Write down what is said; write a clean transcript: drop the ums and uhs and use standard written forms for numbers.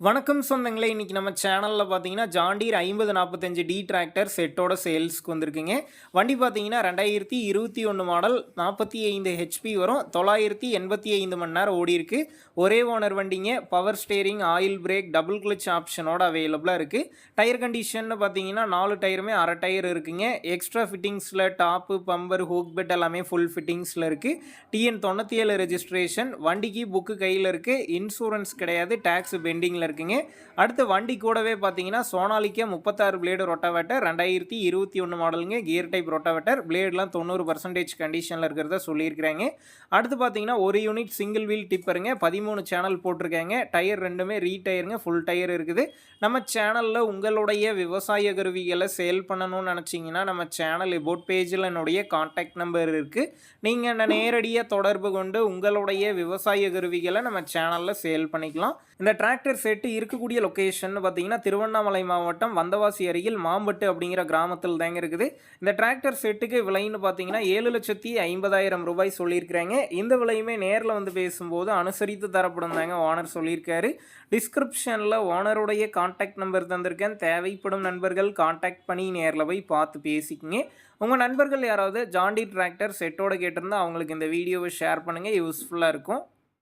வணக்கம் சொந்தங்களே, இன்றைக்கி நம்ம சேனலில் பார்த்தீங்கன்னா ஜாண்டீர் 5045 டி டிராக்டர் செட்டோட சேல்ஸ்க்கு வந்திருக்குங்க. வண்டி பார்த்தீங்கன்னா 2021 மாடல், 45 ஹெச்பி வரும், 985 மணி நேரம் ஓடி இருக்கு. ஒரே ஓனர் வண்டிங்க. Power steering, oil brake, double clutch ஆப்ஷனோட அவைலபிளாக இருக்குது. டயர் கண்டிஷன் பார்த்தீங்கன்னா 4 டயருமே அரை டயர் இருக்குங்க. எக்ஸ்ட்ரா ஃபிட்டிங்ஸில் டாப்பு, பம்பர், ஹூக் பெட் எல்லாமே ஃபுல் ஃபிட்டிங்ஸில் இருக்குது. TN 97 registration. வண்டிக்கு புக்கு கையில் இருக்குது. இன்சூரன்ஸ் கிடையாது, டேக்ஸ் பெண்டிங்கில் இருக்குங்க. அடுத்து வண்டி கூடவே பார்த்தீங்கன்னா சோனாலிக்கா 36 பிளேடு ரொட்டாவேட்டர், 2021 மாடலுங்க. Gear type rotavator. பிளேட்லாம் 90% கண்டிஷனில் இருக்கிறத சொல்லியிருக்கிறாங்க. அடுத்து பார்த்தீங்கன்னா ஒரு யூனிட் சிங்கிள் வீல் டிப்பருங்க. 13 சேனல் போட்டிருக்காங்க. டயர் ரெண்டுமே ரீடயருங்க, ஃபுல் டயர் இருக்குது. நம்ம சேனலில் உங்களுடைய விவசாய கருவிகளை சேல் பண்ணணும்னு நினச்சிங்கன்னா நம்ம சேனல் எபோட் பேஜில் என்னுடைய கான்டாக்ட் நம்பர் இருக்குது. நீங்கள் நேரடியாக தொடர்பு கொண்டு உங்களுடைய விவசாய கருவிகளை நம்ம சேனலில் சேல் பண்ணிக்கலாம். இந்த டிராக்டர் செட்டு இருக்கக்கூடிய லொக்கேஷன் பார்த்தீங்கன்னா திருவண்ணாமலை மாவட்டம் வந்தவாசி அருகில் மாம்பட்டு அப்படிங்கிற கிராமத்தில் தாங்க இருக்குது. இந்த டிராக்டர் செட்டுக்கு விலைன்னு பார்த்தீங்கன்னா 7,50,000 ரூபாய் சொல்லியிருக்கிறாங்க. இந்த விலையுமே நேரில் வந்து பேசும்போது அனுசரித்து தரப்படும் தாங்க ஓனர் சொல்லியிருக்காரு. டிஸ்கிரிப்ஷனில் ஓனருடைய கான்டாக்ட் நம்பர் தந்திருக்கேன். தேவைப்படும் நண்பர்கள் கான்டாக்ட் பண்ணி நேரில் போய் பார்த்து பேசிக்கிங்க. உங்கள் நண்பர்கள் யாராவது ஜாண்டீர் டிராக்டர் செட்டோட கேட்டிருந்தால் அவங்களுக்கு இந்த வீடியோவை ஷேர் பண்ணுங்கள், யூஸ்ஃபுல்லாக இருக்கும்.